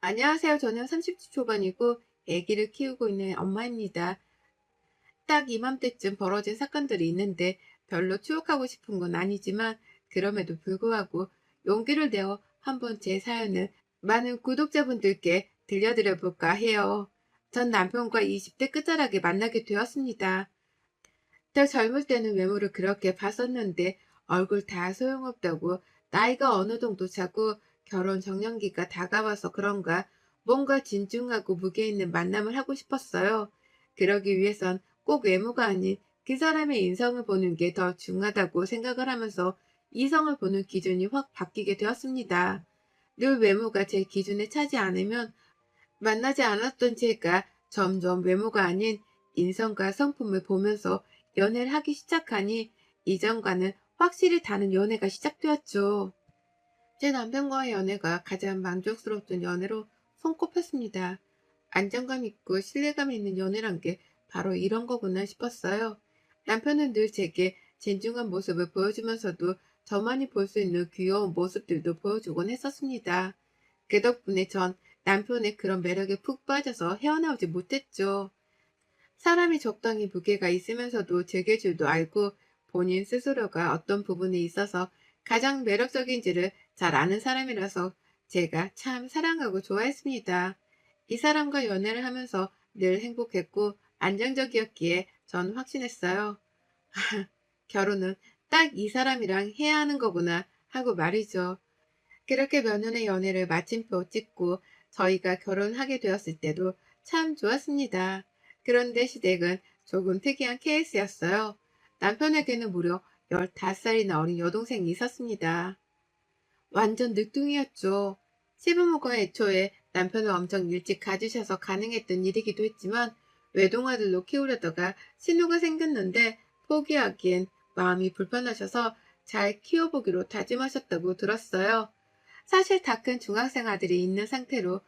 안녕하세요. 저는 30대 초반이고 아기를 키우고 있는 엄마입니다. 딱 이맘때쯤 벌어진 사건들이 있는데 별로 추억하고 싶은 건 아니지만 그럼에도 불구하고 용기를 내어 한번 제 사연을 많은 구독자분들께 들려드려 볼까 해요. 전 남편과 20대 끝자락에 만나게 되었습니다. 더 젊을 때는 외모를 그렇게 봤었는데 얼굴 다 소용없다고 나이가 어느 정도 차고 결혼 정년기가 다가와서 그런가 뭔가 진중하고 무게 있는 만남을 하고 싶었어요. 그러기 위해선 꼭 외모가 아닌 그 사람의 인성을 보는 게 더 중요하다고 생각을 하면서 이성을 보는 기준이 확 바뀌게 되었습니다. 늘 외모가 제 기준에 차지 않으면 만나지 않았던 제가 점점 외모가 아닌 인성과 성품을 보면서 연애를 하기 시작하니 이전과는 확실히 다른 연애가 시작되었죠. 제 남편과의 연애가 가장 만족스러웠던 연애로 손꼽혔습니다. 안정감 있고 신뢰감 있는 연애란 게 바로 이런 거구나 싶었어요. 남편은 늘 제게 진중한 모습을 보여주면서도 저만이 볼 수 있는 귀여운 모습들도 보여주곤 했었습니다. 그 덕분에 전 남편의 그런 매력에 푹 빠져서 헤어나오지 못했죠. 사람이 적당히 무게가 있으면서도 즐길 줄도 알고 본인 스스로가 어떤 부분에 있어서 가장 매력적인지를 잘 아는 사람이라서 제가 참 사랑하고 좋아했습니다. 이 사람과 연애를 하면서 늘 행복했고 안정적이었기에 전 확신했어요. 결혼은 딱 이 사람이랑 해야 하는 거구나 하고 말이죠. 그렇게 몇 년의 연애를 마침표 찍고 저희가 결혼하게 되었을 때도 참 좋았습니다. 그런데 시댁은 조금 특이한 케이스였어요. 남편에게는 무려 15살이나 어린 여동생이 있었습니다. 완전 늦둥이였죠. 시부모가 애초에 남편을 엄청 일찍 가지셔서 가능했던 일이기도 했지만 외동아들로 키우려다가 신우가 생겼는데 포기하기엔 마음이 불편하셔서 잘 키워보기로 다짐하셨다고 들었어요. 사실 다 큰 중학생 아들이 있는 상태로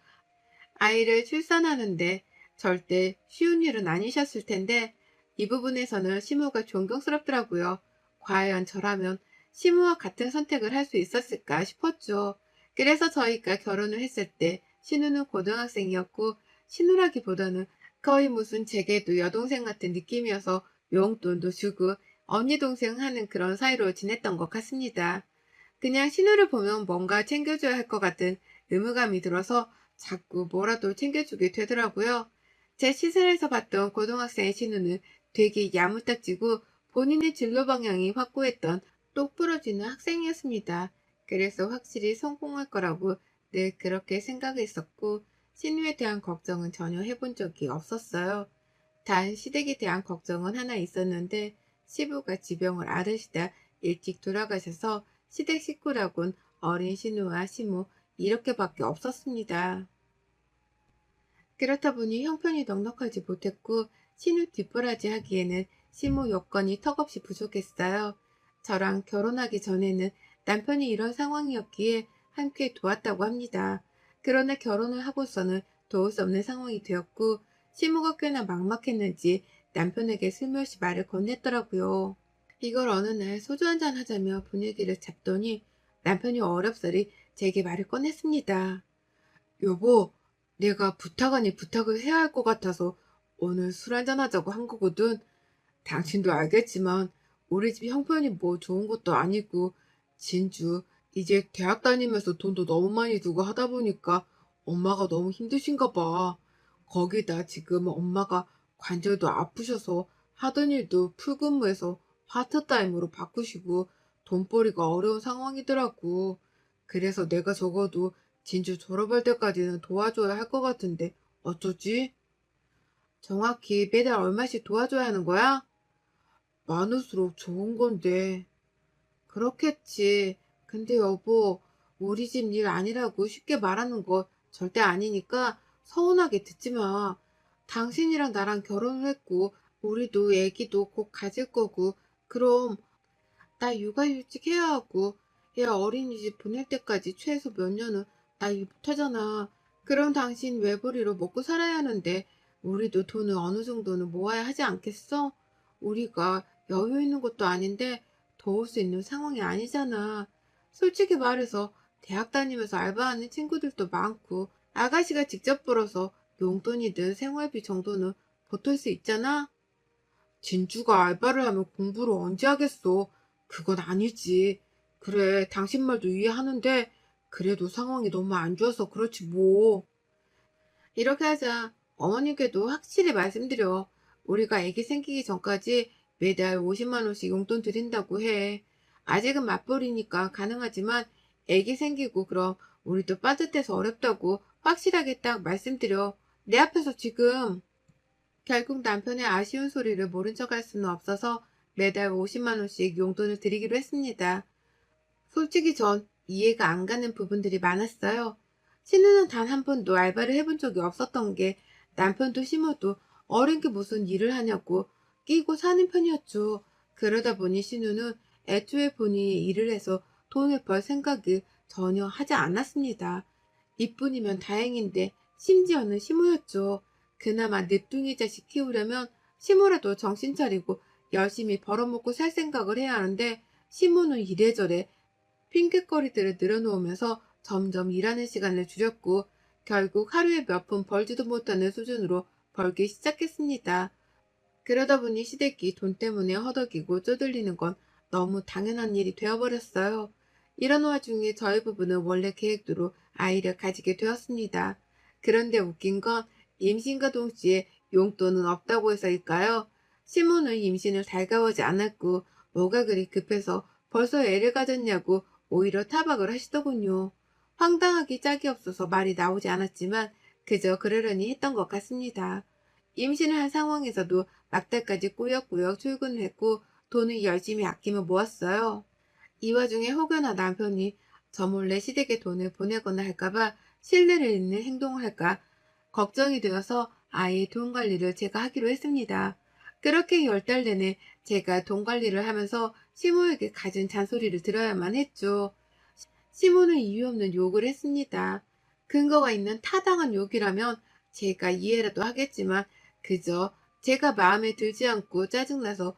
아이를 출산하는데 절대 쉬운 일은 아니셨을 텐데 이 부분에서는 시모가 존경스럽더라고요. 과연 저라면 시모와 같은 선택을 할 수 있었을까 싶었죠. 그래서 저희가 결혼을 했을 때 신우는 고등학생이었고 신우라기보다는 거의 무슨 제게도 여동생 같은 느낌이어서 용돈도 주고 언니 동생 하는 그런 사이로 지냈던 것 같습니다. 그냥 신우를 보면 뭔가 챙겨줘야 할 것 같은 의무감이 들어서 자꾸 뭐라도 챙겨주게 되더라고요. 제 시설에서 봤던 고등학생의 신우는 되게 야무딱지고 본인의 진로 방향이 확고했던 똑부러지는 학생이었습니다. 그래서 확실히 성공할 거라고 늘 그렇게 생각했었고 신우에 대한 걱정은 전혀 해본 적이 없었어요. 단 시댁에 대한 걱정은 하나 있었는데 시부가 지병을 앓으시다 일찍 돌아가셔서 시댁 식구라곤 어린 신우와 시모 이렇게밖에 없었습니다. 그렇다 보니 형편이 넉넉하지 못했고 신우 뒷바라지 하기에는 시모 여건이 턱없이 부족했어요. 저랑 결혼하기 전에는 남편이 이런 상황이었기에 함께 도왔다고 합니다. 그러나 결혼을 하고서는 도울 수 없는 상황이 되었고 시모가 꽤나 막막했는지 남편에게 슬며시 말을 건넸더라고요. 이걸 어느 날 소주 한잔 하자며 분위기를 잡더니 남편이 어렵사리 제게 말을 꺼냈습니다. 여보, 내가 부탁 아닌 부탁을 해야 할 것 같아서 오늘 술 한잔 하자고 한 거거든. 당신도 알겠지만 우리 집 형편이 뭐 좋은 것도 아니고 진주 이제 대학 다니면서 돈도 너무 많이 들고 하다 보니까 엄마가 너무 힘드신가 봐. 거기다 지금 엄마가 관절도 아프셔서 하던 일도 풀근무해서 파트타임으로 바꾸시고 돈벌이가 어려운 상황이더라고. 그래서 내가 적어도 진주 졸업할 때까지는 도와줘야 할 것 같은데 어쩌지? 정확히 매달 얼마씩 도와줘야 하는 거야? 많을수록 좋은 건데. 그렇겠지. 근데 여보, 우리 집 일 아니라고 쉽게 말하는 거 절대 아니니까 서운하게 듣지 마. 당신이랑 나랑 결혼을 했고, 우리도 애기도 곧 가질 거고, 그럼 나 육아휴직 해야 하고, 얘 어린이집 보낼 때까지 최소 몇 년은 나 일 못하잖아. 그럼 당신 외벌이로 먹고 살아야 하는데, 우리도 돈을 어느 정도는 모아야 하지 않겠어? 우리가 여유 있는 것도 아닌데, 도울 수 있는 상황이 아니잖아. 솔직히 말해서 대학 다니면서 알바하는 친구들도 많고, 아가씨가 직접 벌어서 용돈이든 생활비 정도는 보탤 수 있잖아? 진주가 알바를 하면 공부를 언제 하겠어? 그건 아니지. 그래, 당신 말도 이해하는데, 그래도 상황이 너무 안 좋아서 그렇지 뭐. 이렇게 하자. 어머님께도 확실히 말씀드려. 우리가 아기 생기기 전까지 매달 50만 원씩 용돈 드린다고 해. 아직은 맞벌이니까 가능하지만 아기 생기고 그럼 우리도 빠듯해서 어렵다고 확실하게 딱 말씀드려. 내 앞에서 지금. 결국 남편의 아쉬운 소리를 모른 척할 수는 없어서 매달 50만 원씩 용돈을 드리기로 했습니다. 솔직히 전 이해가 안 가는 부분들이 많았어요. 신우는 단 한 번도 알바를 해본 적이 없었던 게 남편도 시모도 어린 게 무슨 일을 하냐고 끼고 사는 편이었죠. 그러다 보니 신우는 애초에 본인이 일을 해서 돈을 벌 생각을 전혀 하지 않았습니다. 이뿐이면 다행인데 심지어는 시모였죠. 그나마 늦둥이 자식 키우려면 시모라도 정신 차리고 열심히 벌어먹고 살 생각을 해야 하는데 시모는 이래저래 핑곗거리들을 늘어놓으면서 점점 일하는 시간을 줄였고 결국 하루에 몇 푼 벌지도 못하는 수준으로 벌기 시작했습니다. 그러다 보니 시댁이 돈 때문에 허덕이고 쪼들리는 건 너무 당연한 일이 되어버렸어요. 이런 와중에 저희 부부는 원래 계획대로 아이를 가지게 되었습니다. 그런데 웃긴 건 임신과 동시에 용돈은 없다고 해서일까요? 시모는 임신을 달가워하지 않았고 뭐가 그리 급해서 벌써 애를 가졌냐고 오히려 타박을 하시더군요. 황당하기 짝이 없어서 말이 나오지 않았지만 그저 그러려니 했던 것 같습니다. 임신을 한 상황에서도 막달까지 꾸역꾸역 출근을 했고 돈을 열심히 아끼며 모았어요. 이 와중에 혹여나 남편이 저 몰래 시댁에 돈을 보내거나 할까봐 신뢰를 잃는 행동을 할까 걱정이 되어서 아예 돈 관리를 제가 하기로 했습니다. 그렇게 10달 내내 제가 돈 관리를 하면서 시모에게 갖은 잔소리를 들어야만 했죠. 시모는 이유 없는 욕을 했습니다. 근거가 있는 타당한 욕이라면 제가 이해라도 하겠지만 그저 제가 마음에 들지 않고 짜증나서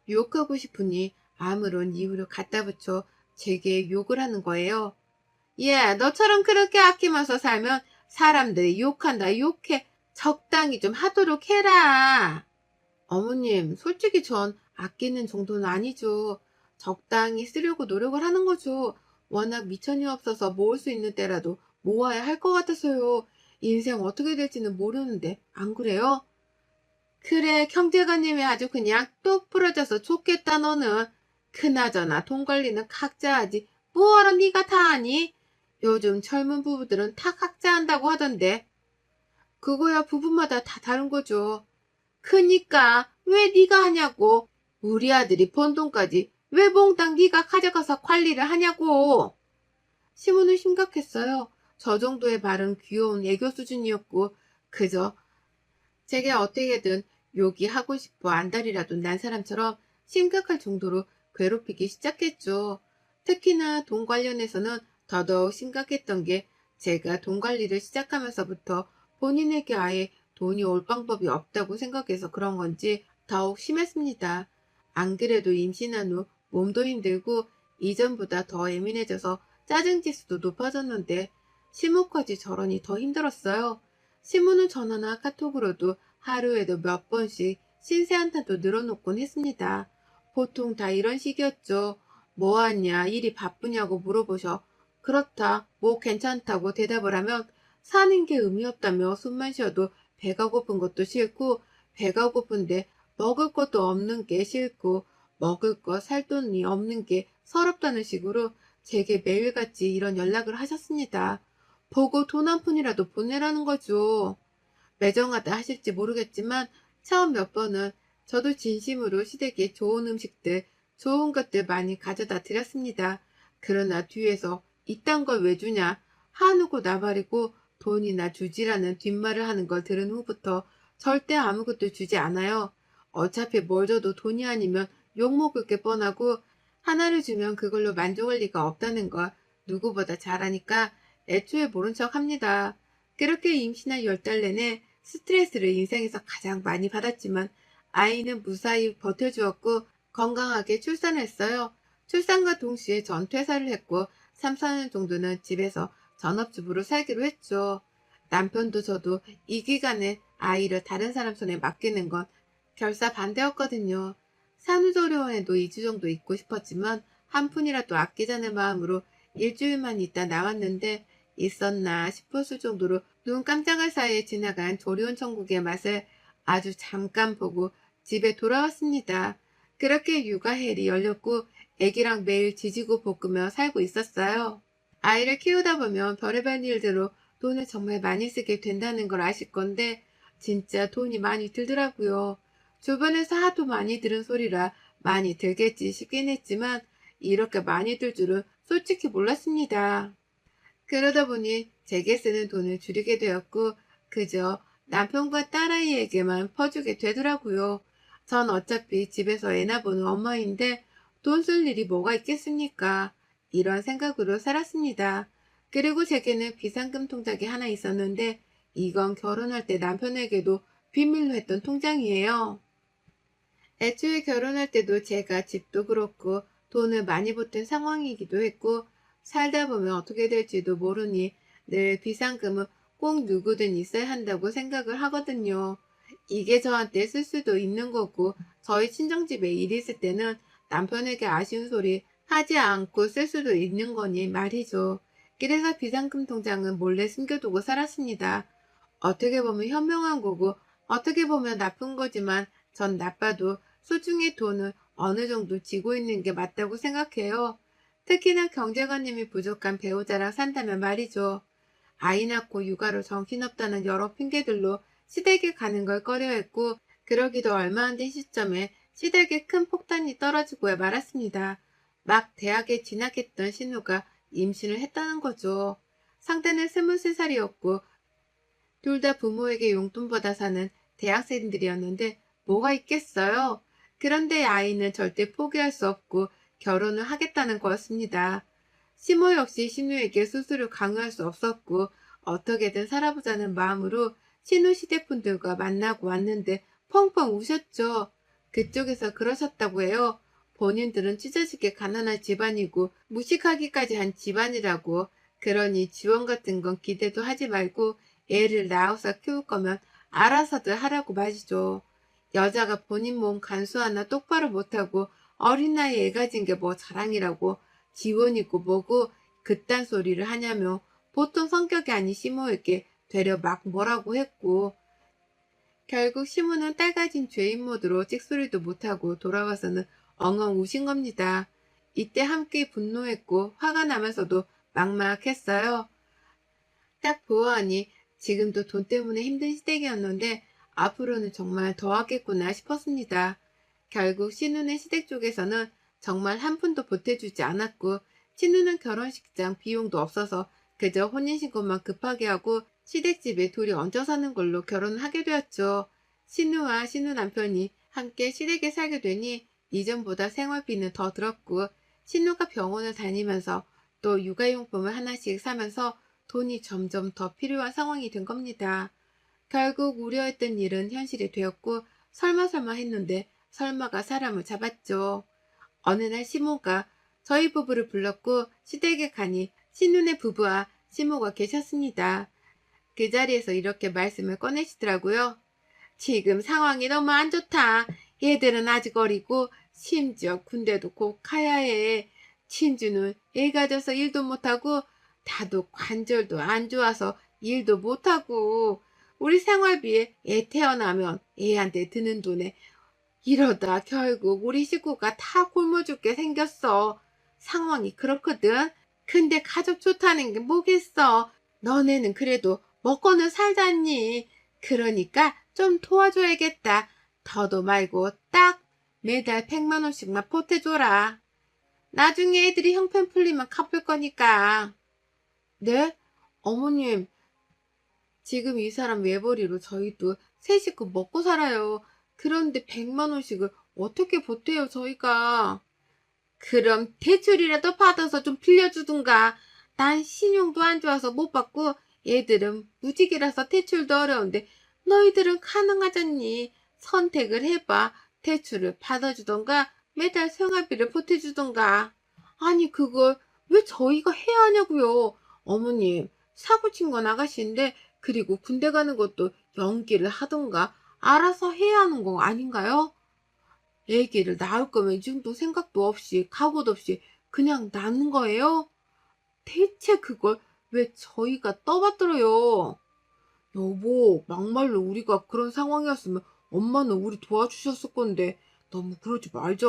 욕하고 싶으니 아무런 이유를 갖다 붙여 제게 욕을 하는 거예요. 예, 너처럼 그렇게 아끼면서 살면 사람들이 욕한다, 욕해. 적당히 좀 하도록 해라. 어머님, 솔직히 전 아끼는 정도는 아니죠. 적당히 쓰려고 노력을 하는 거죠. 워낙 미천이 없어서 모을 수 있는 때라도 모아야 할 것 같아서요. 인생 어떻게 될지는 모르는데, 안 그래요? 그래, 경제관님이 아주 그냥 똑 부러져서 좋겠다, 너는. 그나저나 돈 관리는 각자 하지. 뭐하러 네가 다 하니? 요즘 젊은 부부들은 다 각자 한다고 하던데. 그거야 부부마다 다 다른 거죠. 그니까 왜 네가 하냐고. 우리 아들이 번 돈까지 왜 몽땅 네가 가져가서 관리를 하냐고. 시모는 심각했어요. 저 정도의 말은 귀여운 애교 수준이었고 그저 제게 어떻게든 욕이 하고 싶어 안달이라도 난 사람처럼 심각할 정도로 괴롭히기 시작했죠. 특히나 돈 관련해서는 더더욱 심각했던 게 제가 돈 관리를 시작하면서부터 본인에게 아예 돈이 올 방법이 없다고 생각해서 그런 건지 더욱 심했습니다. 안 그래도 임신한 후 몸도 힘들고 이전보다 더 예민해져서 짜증 지수도 높아졌는데 시모까지 저러니 더 힘들었어요. 시모는 전화나 카톡으로도 하루에도 몇 번씩 신세 한탄도 늘어놓곤 했습니다. 보통 다 이런 식이었죠. 뭐 하냐, 일이 바쁘냐고 물어보셔. 그렇다, 뭐 괜찮다고 대답을 하면 사는 게 의미 없다며 숨만 쉬어도 배가 고픈 것도 싫고 배가 고픈데 먹을 것도 없는 게 싫고 먹을 거 살 돈이 없는 게 서럽다는 식으로 제게 매일같이 이런 연락을 하셨습니다. 보고 돈 한 푼이라도 보내라는 거죠. 매정하다 하실지 모르겠지만 처음 몇 번은 저도 진심으로 시댁에 좋은 음식들, 좋은 것들 많이 가져다 드렸습니다. 그러나 뒤에서 이딴 걸 왜 주냐, 한우고 나발이고 돈이나 주지라는 뒷말을 하는 걸 들은 후부터 절대 아무것도 주지 않아요. 어차피 뭘 줘도 돈이 아니면 욕먹을 게 뻔하고 하나를 주면 그걸로 만족할 리가 없다는 걸 누구보다 잘 아니까 애초에 모른 척 합니다. 그렇게 임신한 10달 내내 스트레스를 인생에서 가장 많이 받았지만 아이는 무사히 버텨주었고 건강하게 출산했어요. 출산과 동시에 전 퇴사를 했고 3, 4년 정도는 집에서 전업주부로 살기로 했죠. 남편도 저도 이 기간에 아이를 다른 사람 손에 맡기는 건 결사 반대였거든요. 산후조리원에도 2주 정도 있고 싶었지만 한 푼이라도 아끼자는 마음으로 일주일만 있다 나왔는데 있었나 싶었을 정도로 눈 깜짝할 사이에 지나간 조리원 천국의 맛을 아주 잠깐 보고 집에 돌아왔습니다. 그렇게 육아헬이 열렸고 애기랑 매일 지지고 볶으며 살고 있었어요. 아이를 키우다 보면 별의별 일대로 돈을 정말 많이 쓰게 된다는 걸 아실 건데 진짜 돈이 많이 들더라고요. 주변에서 하도 많이 들은 소리라 많이 들겠지 싶긴 했지만 이렇게 많이 들 줄은 솔직히 몰랐습니다. 그러다 보니 제게 쓰는 돈을 줄이게 되었고 그저 남편과 딸아이에게만 퍼주게 되더라고요. 전 어차피 집에서 애나 보는 엄마인데 돈 쓸 일이 뭐가 있겠습니까? 이런 생각으로 살았습니다. 그리고 제게는 비상금 통장이 하나 있었는데 이건 결혼할 때 남편에게도 비밀로 했던 통장이에요. 애초에 결혼할 때도 제가 집도 그렇고 돈을 많이 보탠 상황이기도 했고 살다 보면 어떻게 될지도 모르니 늘 비상금은 꼭 누구든 있어야 한다고 생각을 하거든요. 이게 저한테 쓸 수도 있는 거고 저희 친정집에 일이 있을 때는 남편에게 아쉬운 소리 하지 않고 쓸 수도 있는 거니 말이죠. 그래서 비상금 통장은 몰래 숨겨두고 살았습니다. 어떻게 보면 현명한 거고 어떻게 보면 나쁜 거지만 전 나빠도 소중히 돈을 어느 정도 쥐고 있는 게 맞다고 생각해요. 특히나 경제관념이 부족한 배우자랑 산다면 말이죠. 아이 낳고 육아로 정신없다는 여러 핑계들로 시댁에 가는 걸 꺼려했고 그러기도 얼마 안 된 시점에 시댁에 큰 폭탄이 떨어지고 말았습니다. 막 대학에 진학했던 신우가 임신을 했다는 거죠. 상대는 23살이었고 둘 다 부모에게 용돈 받아 사는 대학생들이었는데 뭐가 있겠어요? 그런데 아이는 절대 포기할 수 없고 결혼을 하겠다는 거였습니다. 시모 역시 신우에게 수술을 강요할 수 없었고 어떻게든 살아보자는 마음으로 신우 시댁분들과 만나고 왔는데 펑펑 우셨죠. 그쪽에서 그러셨다고 해요. 본인들은 찢어지게 가난한 집안이고 무식하기까지 한 집안이라고. 그러니 지원 같은 건 기대도 하지 말고 애를 낳아서 키울 거면 알아서들 하라고 말이죠. 여자가 본인 몸 간수 하나 똑바로 못하고 어린 나이에 애 가진 게 뭐 자랑이라고 지원 있고 뭐고 그딴 소리를 하냐며 보통 성격이 아닌 시모에게 되려 막 뭐라고 했고 결국 시모는 딸 가진 죄인 모드로 찍소리도 못하고 돌아와서는 엉엉 우신 겁니다. 이때 함께 분노했고 화가 나면서도 막막했어요. 딱 보아하니 지금도 돈 때문에 힘든 시댁이었는데 앞으로는 정말 더 하겠구나 싶었습니다. 결국 신우네 시댁 쪽에서는 정말 한 푼도 보태주지 않았고 신우는 결혼식장 비용도 없어서 그저 혼인신고만 급하게 하고 시댁집에 둘이 얹어 사는 걸로 결혼을 하게 되었죠. 신우와 신우 남편이 함께 시댁에 살게 되니 이전보다 생활비는 더 들었고 신우가 병원을 다니면서 또 육아용품을 하나씩 사면서 돈이 점점 더 필요한 상황이 된 겁니다. 결국 우려했던 일은 현실이 되었고 설마 했는데 설마가 사람을 잡았죠. 어느 날 시모가 저희 부부를 불렀고 시댁에 가니 신눈의 부부와 시모가 계셨습니다. 그 자리에서 이렇게 말씀을 꺼내시더라고요. 지금 상황이 너무 안 좋다. 얘들은 아직 어리고 심지어 군대도 곧 가야 해. 친주는 애 가져서 일도 못하고 다도 관절도 안 좋아서 일도 못하고 우리 생활비에 애 태어나면 애한테 드는 돈에 이러다 결국 우리 식구가 다 굶어 죽게 생겼어. 상황이 그렇거든. 근데 가족 좋다는 게 뭐겠어. 너네는 그래도 먹고는 살잖니. 그러니까 좀 도와줘야겠다. 더도 말고 딱 매달 100만 원씩만 보태줘라. 나중에 애들이 형편 풀리면 갚을 거니까. 네? 어머님, 지금 이 사람 외벌이로 저희도 세 식구 먹고 살아요. 그런데 100만 원씩을 어떻게 보태요, 저희가? 그럼 대출이라도 받아서 좀 빌려주든가. 난 신용도 안 좋아서 못 받고 얘들은 무직이라서 대출도 어려운데 너희들은 가능하잖니. 선택을 해봐. 대출을 받아주던가 매달 생활비를 보태주던가. 아니 그걸 왜 저희가 해야 하냐고요. 어머님 사고 친 건 아가씨인데 그리고 군대 가는 것도 연기를 하던가 알아서 해야 하는 거 아닌가요? 애기를 낳을 거면 이 정도 생각도 없이 각오도 없이 그냥 낳는 거예요? 대체 그걸 왜 저희가 떠받들어요? 여보, 막말로 우리가 그런 상황이었으면 엄마는 우리 도와주셨을 건데 너무 그러지 말자.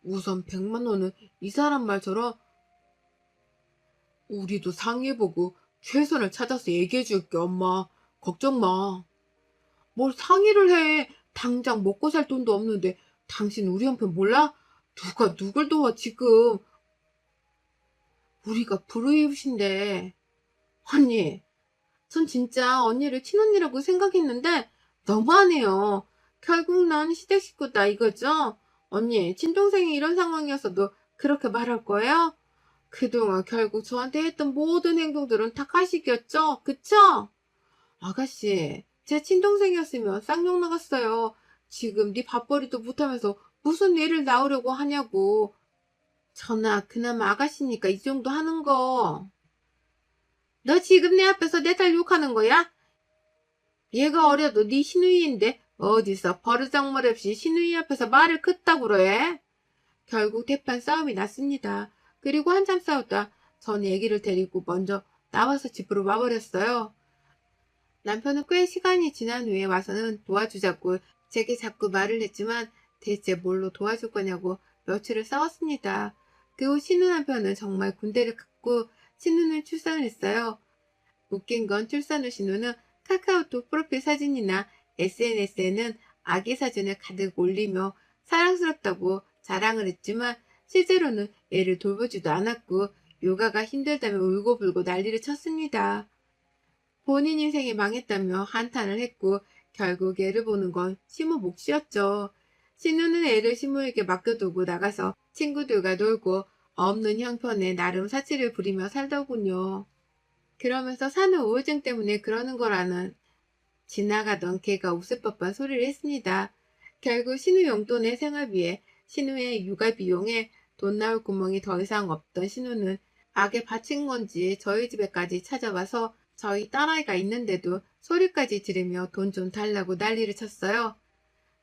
우선 100만 원은 이 사람 말처럼 우리도 상의해보고 최선을 찾아서 얘기해줄게, 엄마. 걱정 마. 뭘 상의를 해. 당장 먹고 살 돈도 없는데 당신 우리 형편 몰라? 누가 누굴 도와 지금. 우리가 불우이웃인데. 언니, 전 진짜 언니를 친언니라고 생각했는데 너무하네요. 결국 난 시댁 식구다 이거죠? 언니, 친동생이 이런 상황이었어도 그렇게 말할 거예요? 그동안 결국 저한테 했던 모든 행동들은 다 가식이었죠? 그쵸? 아가씨, 제 친동생이었으면 쌍욕 나갔어요. 지금 네 밥벌이도 못하면서 무슨 애를 낳으려고 하냐고. 전화 그나마 아가씨니까 이 정도 하는 거. 너 지금 내 앞에서 내 딸 욕하는 거야? 얘가 어려도 네 시누이인데 어디서 버르장머리 없이 시누이 앞에서 말을 긋다고 그래? 결국 대판 싸움이 났습니다. 그리고 한참 싸우다 전 애기를 데리고 먼저 나와서 집으로 와버렸어요. 남편은 꽤 시간이 지난 후에 와서는 도와주자고 제게 자꾸 말을 했지만 대체 뭘로 도와줄 거냐고 며칠을 싸웠습니다. 그 후 신우 남편은 정말 군대를 갔고 신우는 출산을 했어요. 웃긴 건 출산 후 신우는 카카오톡 프로필 사진이나 SNS에는 아기 사진을 가득 올리며 사랑스럽다고 자랑을 했지만 실제로는 애를 돌보지도 않았고 육아가 힘들다며 울고불고 난리를 쳤습니다. 본인 인생이 망했다며 한탄을 했고 결국 애를 보는 건 시모 몫이었죠. 신우는 애를 시모에게 맡겨두고 나가서 친구들과 놀고 없는 형편에 나름 사치를 부리며 살더군요. 그러면서 산후 우울증 때문에 그러는 거라는 지나가던 개가 웃을 법한 소리를 했습니다. 결국 신우 용돈의 생활비에 신우의 육아 비용에 돈 나올 구멍이 더 이상 없던 신우는 악에 바친 건지 저희 집에까지 찾아와서 저희 딸아이가 있는데도 소리까지 지르며 돈 좀 달라고 난리를 쳤어요.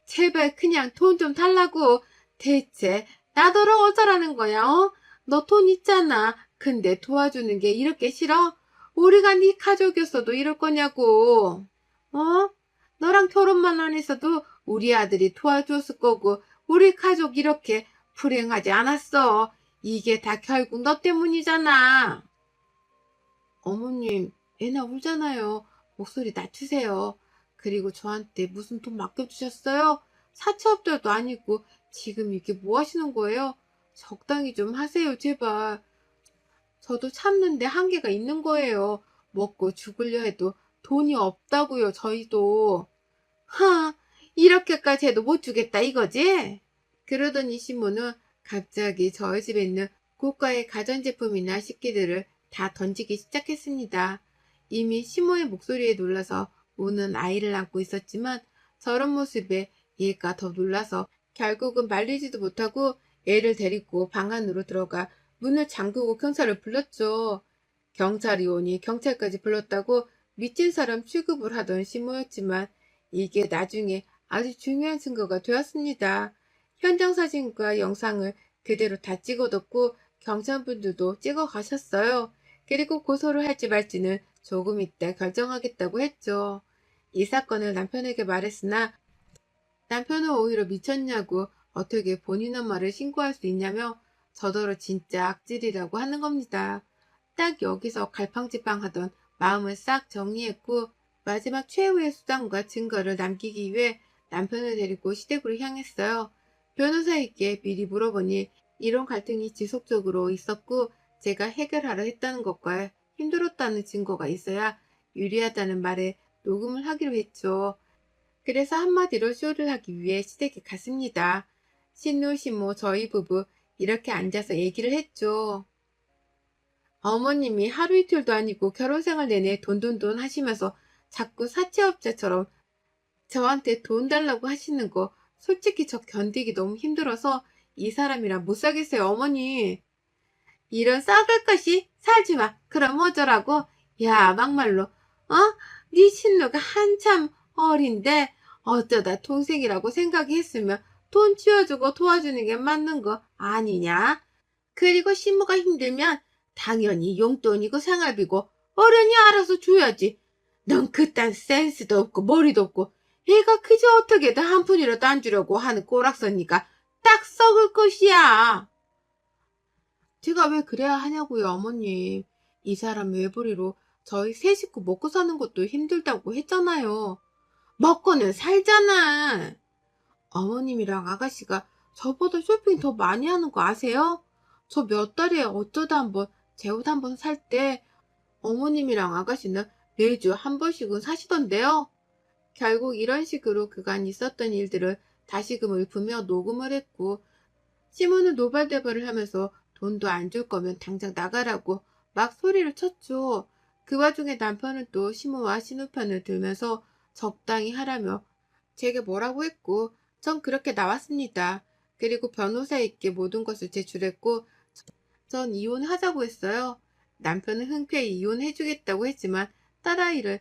제발 그냥 돈 좀 달라고. 대체 나더러 어쩌라는 거야? 어? 너 돈 있잖아. 근데 도와주는 게 이렇게 싫어? 우리가 네 가족이었어도 이럴 거냐고. 어? 너랑 결혼만 안 했어도 우리 아들이 도와줬을 거고 우리 가족 이렇게 불행하지 않았어. 이게 다 결국 너 때문이잖아. 어머님, 애나 울잖아요. 목소리 낮추세요. 그리고 저한테 무슨 돈 맡겨주셨어요? 사채업자도 아니고 지금 이게 뭐 하시는 거예요? 적당히 좀 하세요, 제발. 저도 참는데 한계가 있는 거예요. 먹고 죽으려 해도 돈이 없다고요, 저희도. 하, 이렇게까지 해도 못 주겠다 이거지? 그러더니 시모는 갑자기 저희 집에 있는 고가의 가전제품이나 식기들을 다 던지기 시작했습니다. 이미 시모의 목소리에 놀라서 우는 아이를 안고 있었지만 저런 모습에 얘가 더 놀라서 결국은 말리지도 못하고 애를 데리고 방 안으로 들어가 문을 잠그고 경찰을 불렀죠. 경찰이 오니 경찰까지 불렀다고 미친 사람 취급을 하던 시모였지만 이게 나중에 아주 중요한 증거가 되었습니다. 현장 사진과 영상을 그대로 다 찍어뒀고 경찰분들도 찍어 가셨어요. 그리고 고소를 할지 말지는 조금 있다 결정하겠다고 했죠. 이 사건을 남편에게 말했으나 남편은 오히려 미쳤냐고 어떻게 본인 엄마를 신고할 수 있냐며 저더러 진짜 악질이라고 하는 겁니다. 딱 여기서 갈팡질팡하던 마음을 싹 정리했고 마지막 최후의 수단과 증거를 남기기 위해 남편을 데리고 시댁으로 향했어요. 변호사에게 미리 물어보니 이런 갈등이 지속적으로 있었고 제가 해결하려 했다는 것과 힘들었다는 증거가 있어야 유리하다는 말에 녹음을 하기로 했죠. 그래서 한마디로 쇼를 하기 위해 시댁에 갔습니다. 신우, 시모, 저희 부부 이렇게 앉아서 얘기를 했죠. 어머님이 하루 이틀도 아니고 결혼생활 내내 돈돈돈 하시면서 자꾸 사채업자처럼 저한테 돈 달라고 하시는 거 솔직히 저 견디기 너무 힘들어서 이 사람이랑 못 살겠어요, 어머니. 이런 썩을 것이 살지 마. 그럼 어쩌라고? 야, 막말로. 어? 네 친누가 한참 어린데 어쩌다 동생이라고 생각했으면 돈 치워주고 도와주는 게 맞는 거 아니냐? 그리고 신부가 힘들면 당연히 용돈이고 생활비고 어른이 알아서 줘야지. 넌 그딴 센스도 없고 머리도 없고 애가 그저 어떻게든 한 푼이라도 안 주려고 하는 꼬락서니까 딱 썩을 것이야. 제가 왜 그래야 하냐고요, 어머님. 이 사람 외벌이로 저희 세 식구 먹고 사는 것도 힘들다고 했잖아요. 먹고는 살잖아. 어머님이랑 아가씨가 저보다 쇼핑 더 많이 하는 거 아세요? 저 몇 달에 어쩌다 한번 제 옷 한번 살 때 어머님이랑 아가씨는 매주 한 번씩은 사시던데요. 결국 이런 식으로 그간 있었던 일들을 다시금 읊으며 녹음을 했고 시모는 노발대발을 하면서 돈도 안 줄 거면 당장 나가라고 막 소리를 쳤죠. 그 와중에 남편은 또 시모와 시누 편을 들면서 적당히 하라며 제게 뭐라고 했고 전 그렇게 나왔습니다. 그리고 변호사에게 모든 것을 제출했고 전 이혼하자고 했어요. 남편은 흔쾌히 이혼해주겠다고 했지만 딸아이를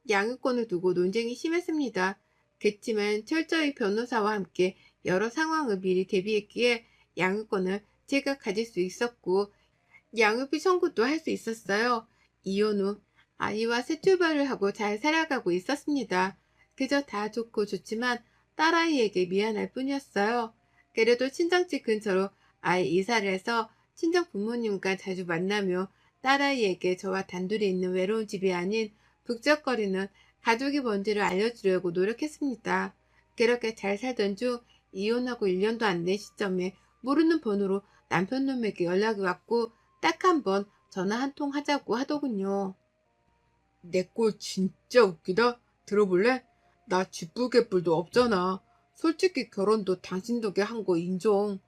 양육권을 두고 논쟁이 심했습니다. 그치만 철저히 변호사와 함께 여러 상황을 미리 대비했기에 양육권을 제가 가질 수 있었고 양육비 청구도 할 수 있었어요. 이혼 후 아이와 새 출발을 하고 잘 살아가고 있었습니다. 그저 다 좋고 좋지만 딸아이에게 미안할 뿐이었어요. 그래도 친정집 근처로 아이 이사를 해서 친정 부모님과 자주 만나며 딸아이에게 저와 단둘이 있는 외로운 집이 아닌 북적거리는 가족이 뭔지를 알려주려고 노력했습니다. 그렇게 잘 살던 중 이혼하고 1년도 안 된 시점에 모르는 번호로 남편 놈에게 연락이 왔고 딱 한 번 전화 한 통 하자고 하더군요. 내 꼴 진짜 웃기다. 들어볼래? 나 쥐뿔개뿔도 없잖아. 솔직히 결혼도 당신 덕에 한 거 인정.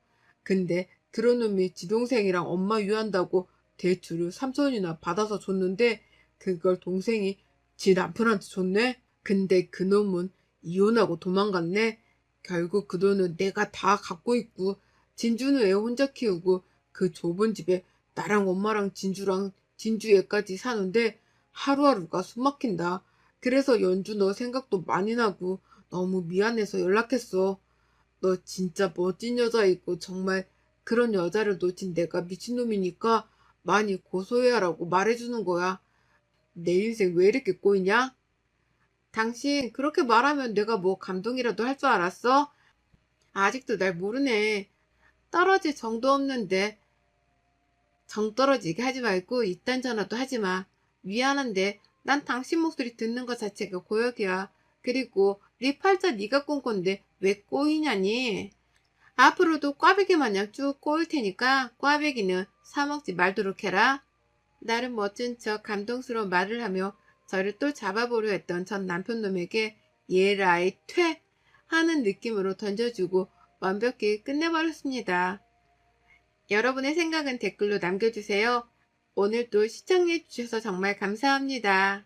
근데 그런 놈이 지 동생이랑 엄마 유한다고 대출을 삼천이나 받아서 줬는데 그걸 동생이 지 남편한테 줬네? 근데 그놈은 이혼하고 도망갔네? 결국 그 돈은 내가 다 갖고 있고 진주는 애 혼자 키우고 그 좁은 집에 나랑 엄마랑 진주랑 진주 애까지 사는데 하루하루가 숨막힌다. 그래서 연주 너 생각도 많이 나고 너무 미안해서 연락했어. 너 진짜 멋진 여자이고 정말 그런 여자를 놓친 내가 미친놈이니까 많이 고소해야라고 말해주는 거야. 내 인생 왜 이렇게 꼬이냐? 당신 그렇게 말하면 내가 뭐 감동이라도 할 줄 알았어? 아직도 날 모르네. 떨어질 정도 없는데 정 떨어지게 하지 말고 이딴 전화도 하지 마. 미안한데 난 당신 목소리 듣는 것 자체가 고역이야. 그리고 네 팔자 네가 꾼 건데 왜 꼬이냐니. 앞으로도 꽈배기 마냥 쭉 꼬일 테니까 꽈배기는 사먹지 말도록 해라. 나름 멋진 척 감동스러운 말을 하며 저를 또 잡아보려 했던 전 남편놈에게 얘라이 퇴 하는 느낌으로 던져주고 완벽히 끝내버렸습니다. 여러분의 생각은 댓글로 남겨주세요. 오늘도 시청해주셔서 정말 감사합니다.